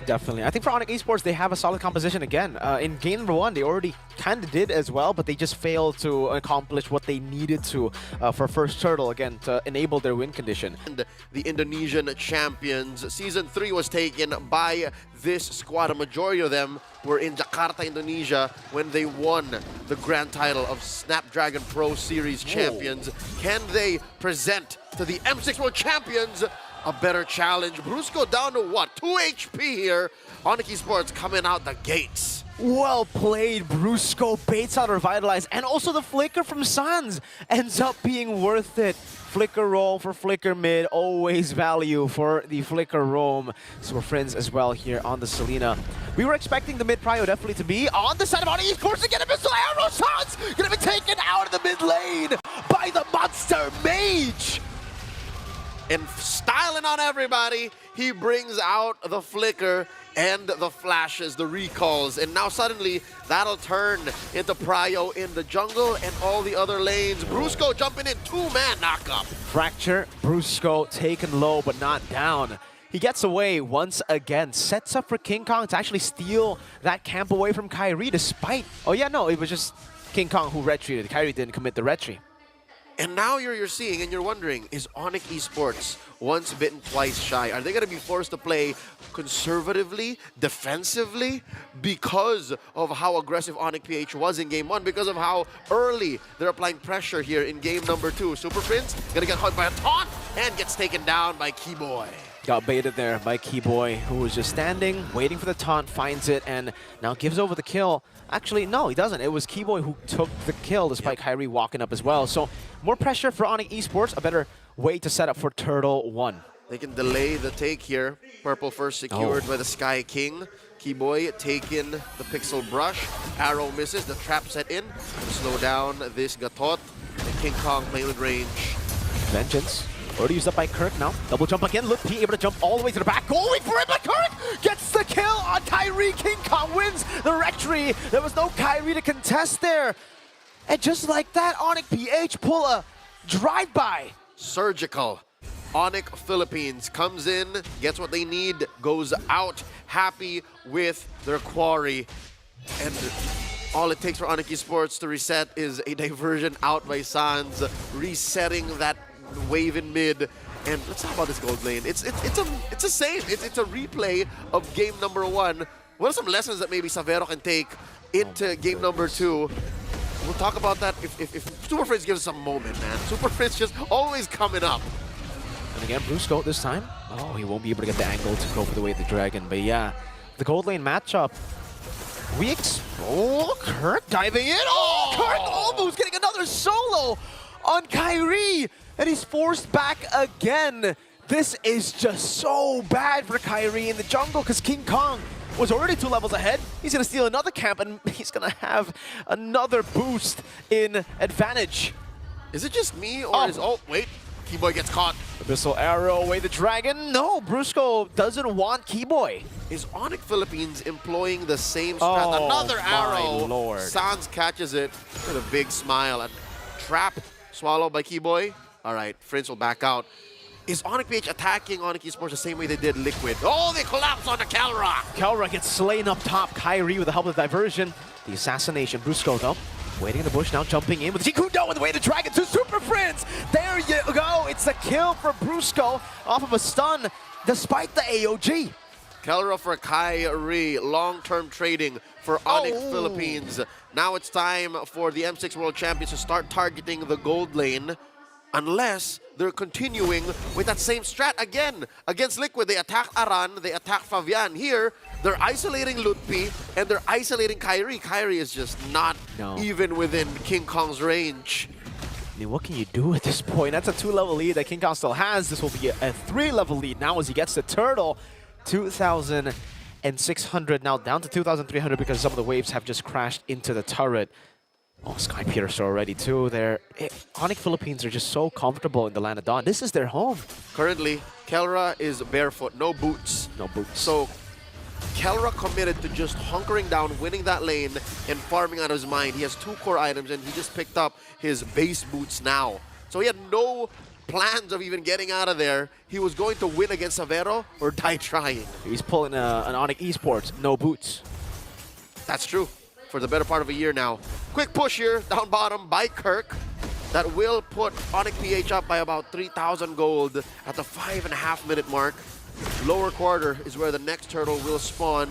Definitely. I think for ONIC Esports, they have a solid composition again. In game number 1, they already kind of did as well, but they just failed to accomplish what they needed to for first turtle, again, to enable their win condition. And the Indonesian champions, Season 3 was taken by this squad. A majority of them were in Jakarta, Indonesia, when they won the grand title of Snapdragon Pro Series champions. Can they present to the M6 World Champions a better challenge? Brusco down to what? 2 HP here. ONIC Esports coming out the gates. Well played, Brusco baits out Revitalize, and also the flicker from Sans ends up being worth it. Flicker roam for flicker mid, always value for the flicker roam. So we're friends as well here on the Selena. We were expecting the mid prio definitely to be on the side of ONIC Esports to get a missile arrow. Sans gonna be taken out of the mid lane by the Monster Mage. And styling on everybody, he brings out the flicker and the flashes, the recalls, and now suddenly that'll turn into prio in the jungle and all the other lanes. Brusco jumping in, 2-man knockup. Fracture, Brusco taken low but not down. He gets away once again, sets up for King Kong to actually steal that camp away from Kyrie despite... Oh yeah, no, it was just King Kong who retreated. Kyrie didn't commit the retreat. And now you're seeing and you're wondering, is ONIC Esports once bitten, twice shy? Are they going to be forced to play conservatively, defensively, because of how aggressive ONIC PH was in Game 1, because of how early they're applying pressure here in Game number 2? Super Prince going to get caught by a taunt and gets taken down by Keyboy. Got baited there by Keyboy, who was just standing, waiting for the taunt, finds it, and now gives over the kill. Actually, no, he doesn't. It was Keyboy who took the kill, despite Kyrie walking up as well. So, more pressure for ONIC Esports, a better way to set up for Turtle 1. They can delay the take here. Purple first secured by the Sky King. Keyboy taking the Pixel Brush. Arrow misses, the trap set in to slow down this Gatot. And King Kong playing with range. Vengeance. Already used up by Kirk now. Double jump again. Look, P able to jump all the way to the back. Going for it, but Kirk gets the kill on Kyrie. King Kong wins the rectory. There was no Kyrie to contest there. And just like that, ONIC PH pull a drive-by. Surgical. ONIC Philippines comes in, gets what they need, goes out happy with their quarry. And all it takes for ONIC Esports to reset is a diversion out by Sans, resetting that wave in mid. And let's talk about this gold lane. It's a save. It's a replay of game number 1. What are some lessons that maybe Savero can take into game number 2? We'll talk about that if Super Fritz gives us a moment, man. Super Fritz just always coming up. And again, Brusco this time. Oh, he won't be able to get the angle to go for the way of the dragon. But yeah, the gold lane matchup. Oh, Kirk diving in. Oh, Kirk almost getting another solo on Kyrie. And he's forced back again. This is just so bad for Kyrie in the jungle because King Kong was already 2 levels ahead. He's going to steal another camp and he's going to have another boost in advantage. Is it just me or is... Oh, wait. Keyboy gets caught. Abyssal Arrow away the dragon. No, Brusco doesn't want Keyboy. Is ONIC Philippines employing the same strat? Oh, another arrow. Lord. Sans catches it with a big smile. And trapped, swallowed by Keyboy. All right, Prince will back out. Is ONIC PH attacking ONIC Esports the same way they did Liquid? Oh, they collapse on the Kelra. Kelra gets slain up top. Kyrie with the help of the diversion. The assassination. Brusco, though, waiting in the bush now, jumping in with Jikudo with the way to Dragon to Super Prince. There you go. It's a kill for Brusco off of a stun, despite the AOG. Kelra for Kyrie. Long-term trading for ONIC Philippines. Now it's time for the M6 World Champions to start targeting the gold lane. Unless they're continuing with that same strat again. Against Liquid, they attack Aran, they attack Fabian. Here, they're isolating Lutpi, and they're isolating Kyrie. Kyrie is just not even within King Kong's range. I mean, what can you do at this point? That's a 2-level lead that King Kong still has. This will be a 3-level lead now as he gets the turtle. 2,600 now down to 2,300 because some of the waves have just crashed into the turret. Oh, Sky Piercer already too. ONIC Philippines are just so comfortable in the land of Dawn. This is their home. Currently, Kelra is barefoot, no boots. No boots. So, Kelra committed to just hunkering down, winning that lane, and farming out of his mind. He has 2 core items, and he just picked up his base boots now. So he had no plans of even getting out of there. He was going to win against Savero or die trying. He's pulling an ONIC Esports, no boots. That's true. For the better part of a year now. Quick push here, down bottom by Kirk. That will put ONIC PH up by about 3,000 gold at the 5.5-minute mark. Lower quarter is where the next turtle will spawn.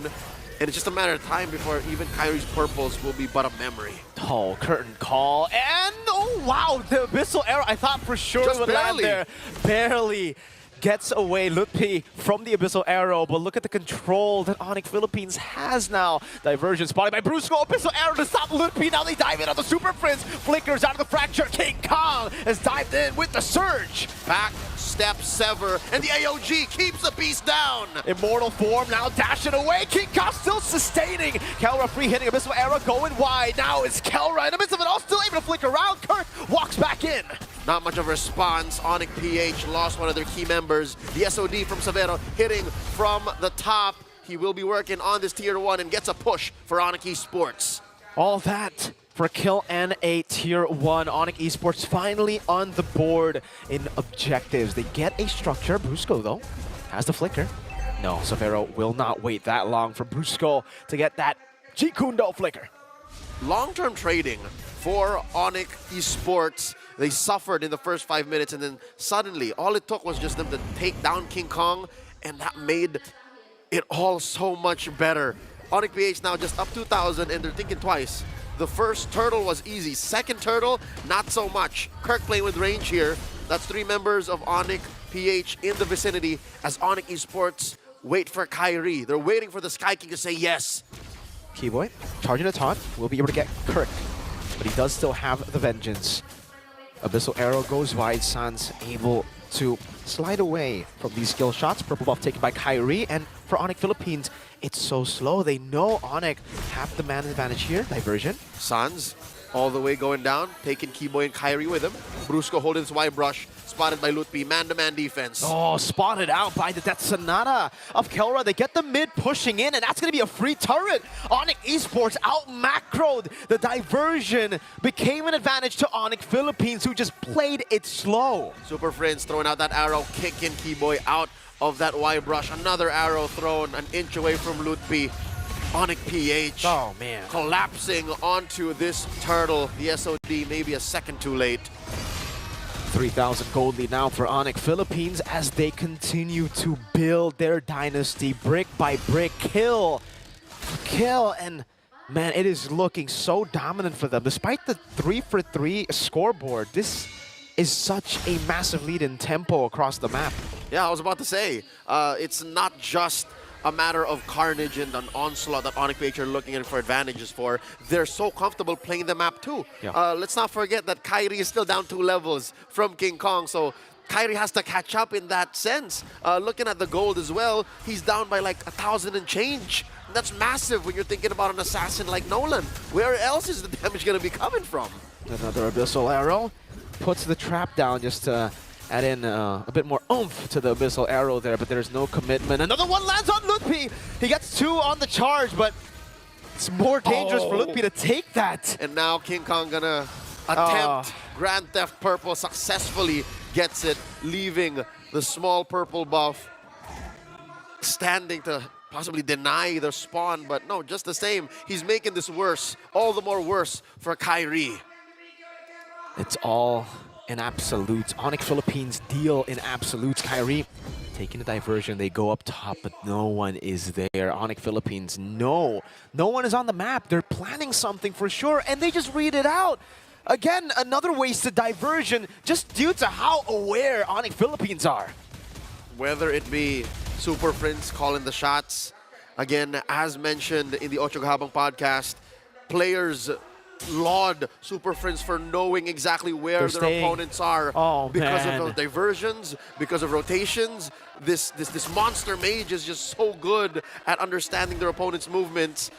And it's just a matter of time before even Kyrie's purples will be but a memory. Oh, curtain call. And, oh, wow, the Abyssal Arrow, I thought for sure Just would land barely. there. Barely gets away Lutpi from the Abyssal Arrow, but look at the control that ONIC Philippines has now. Diversion spotted by Brusco. Abyssal Arrow to stop Lutpi. Now they dive in on the Super Prince. Flickers out of the fracture. King Kong has dived in with the surge. Back, step, sever, and the AOG keeps the beast down. Immortal form now dashing away. King Kong still sustaining. Kelra free hitting. Abyssal Arrow going wide. Now it's Kelra in the midst of it all, still able to flick around. Kirk walks back in. Not much of a response. ONIC PH lost one of their key members. The SOD from Savero hitting from the top. He will be working on this tier 1 and gets a push for ONIC Esports. All that for a kill and a tier 1. ONIC Esports finally on the board in objectives. They get a structure. Brusco, though, has the flicker. No, Savero will not wait that long for Brusco to get that G-Kundo flicker. Long-term trading for ONIC Esports. They suffered in the first 5 minutes, and then suddenly all it took was just them to take down King Kong, and that made it all so much better. ONIC PH now just up 2,000, and they're thinking twice. The first turtle was easy. Second turtle, not so much. Kirk playing with range here. That's 3 members of ONIC PH in the vicinity as ONIC Esports wait for Kyrie. They're waiting for the Sky King to say yes. Keyboy, charging a taunt, will be able to get Kirk, but he does still have the Vengeance. Abyssal Arrow goes wide. Sans able to slide away from these skill shots. Purple buff taken by Kyrie, and for ONIC Philippines, it's so slow. They know ONIC have the man advantage here. Diversion. Sans all the way going down, taking Keyboy and Kyrie with him. Brusco holding his Y brush, spotted by Lutpi, man-to-man defense. Oh, spotted out by the Death Sonata of Kelra. They get the mid pushing in, and that's going to be a free turret. ONIC Esports out-macroed. The diversion became an advantage to ONIC Philippines, who just played it slow. Super Friends throwing out that arrow, kicking Keyboy out of that Y brush. Another arrow thrown an inch away from Lutpi. ONIC PH Oh, man. collapsing onto this turtle. The SOD maybe a second too late. 3,000 gold lead now for ONIC Philippines as they continue to build their dynasty brick by brick, kill, and man, it is looking so dominant for them. Despite the 3-for-3 scoreboard, this is such a massive lead in tempo across the map. Yeah, I was about to say, it's not just a matter of carnage and an onslaught that ONIC PH are looking in for advantages for. They're so comfortable playing the map too. Yeah. Let's not forget that Kyrie is still down 2 levels from King Kong, so Kyrie has to catch up in that sense. Looking at the gold as well, he's down by like 1,000 and change. That's massive when you're thinking about an assassin like Nolan. Where else is the damage going to be coming from? Another Abyssal Arrow puts the trap down just to add in a bit more oomph to the Abyssal Arrow there, but there's no commitment. Another one lands on Lutpi. He gets 2 on the charge, but it's more dangerous for Lutpi to take that. And now King Kong gonna attempt Grand Theft Purple, successfully gets it, leaving the small purple buff standing to possibly deny the spawn, but no, just the same. He's making this worse, all the more worse for Kyrie. It's all in absolutes. ONIC Philippines deal in absolutes. Kyrie taking the diversion. They go up top, but no one is there. ONIC Philippines, no one is on the map. They're planning something for sure, and they just read it out. Again, another wasted diversion just due to how aware ONIC Philippines are. Whether it be Super Prince calling the shots, again, as mentioned in the Ocho Gahabang podcast, players laud Super Friends for knowing exactly where their opponents are because of those diversions, because of rotations. This monster mage is just so good at understanding their opponent's movements.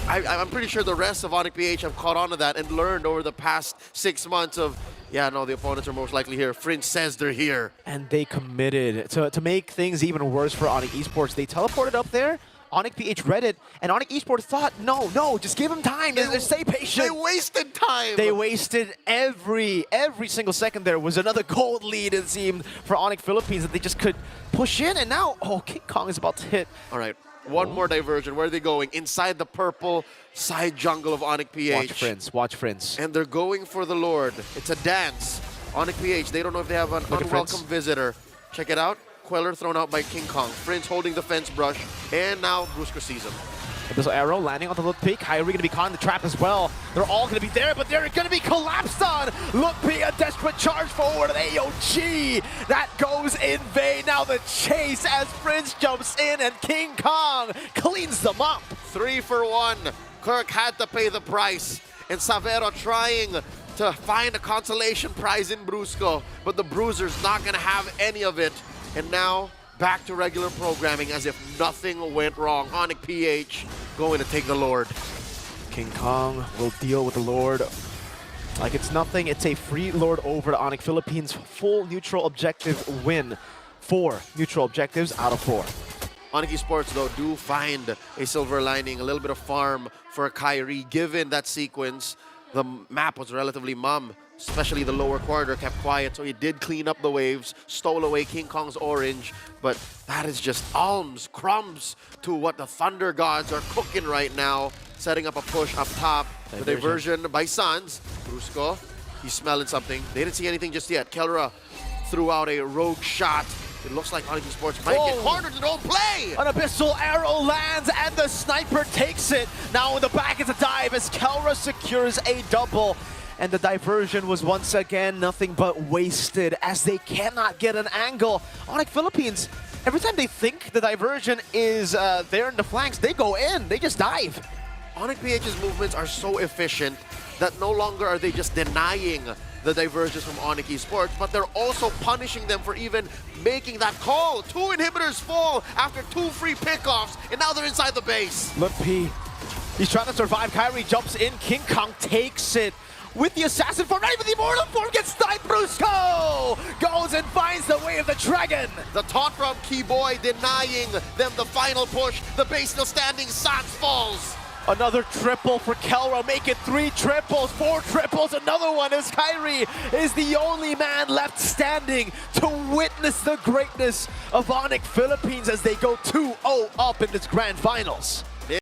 I'm pretty sure the rest of ONIC PH have caught on to that and learned over the past 6 months of, yeah, no, the opponents are most likely here. Fringe says they're here. And they committed to make things even worse for ONIC Esports. They teleported up there ONIC PH read it, and ONIC Esports thought, no, just give him time. Just stay patient. They wasted time. They wasted every single second. There was another gold lead, it seemed, for ONIC Philippines that they just could push in, and now, King Kong is about to hit. All right, one more diversion. Where are they going? Inside the purple side jungle of ONIC PH. Watch Prince. And they're going for the Lord. It's a dance. ONIC PH, they don't know if they have an unwelcome visitor. Check it out. Queller thrown out by King Kong. Prince holding the fence brush. And now Brusco sees him. Abyssal Arrow landing on the Look P. Kyrie going to be caught in the trap as well. They're all going to be there, but they're going to be collapsed on. Look P, a desperate charge forward of AOG. That goes in vain. Now the chase as Prince jumps in and King Kong cleans them up. 3 for 1. Kirk had to pay the price. And Savero trying to find a consolation prize in Brusco. But the Bruiser's not going to have any of it. And now, back to regular programming as if nothing went wrong. ONIC PH going to take the Lord. King Kong will deal with the Lord like it's nothing. It's a free Lord over to ONIC Philippines. Full neutral objective win. 4 neutral objectives out of 4. ONIC Esports, though, do find a silver lining, a little bit of farm for Kyrie. Given that sequence, the map was relatively mum. Especially the lower quarter kept quiet, so he did clean up the waves, stole away King Kong's orange, but that is just alms, crumbs to what the Thunder Gods are cooking right now, setting up a push up top. The diversion by Suns. Brusco, he's smelling something. They didn't see anything just yet. Kelra threw out a rogue shot. It looks like ONIC Esports might get cornered to don't play. An Abyssal Arrow lands and the sniper takes it. Now in the back is a dive as Kelra secures a double. And the diversion was once again nothing but wasted as they cannot get an angle. ONIC Philippines, every time they think the diversion is there in the flanks, they go in, they just dive. ONIC PH's movements are so efficient that no longer are they just denying the diversions from ONIC Esports, but they're also punishing them for even making that call. 2 inhibitors fall after 2 free pickoffs, and now they're inside the base. Look, P, he's trying to survive. Kyrie jumps in, King Kong takes it. With the assassin form, not even the immortal form gets sniped. Brusco goes and finds the way of the dragon. The taunt from Keyboy denying them the final push. The base still standing. Sans falls. Another triple for Kelra. Make it 3 triples, 4 triples. Another one as Kyrie is the only man left standing to witness the greatness of ONIC Philippines as they go 2-0 up in this grand finals.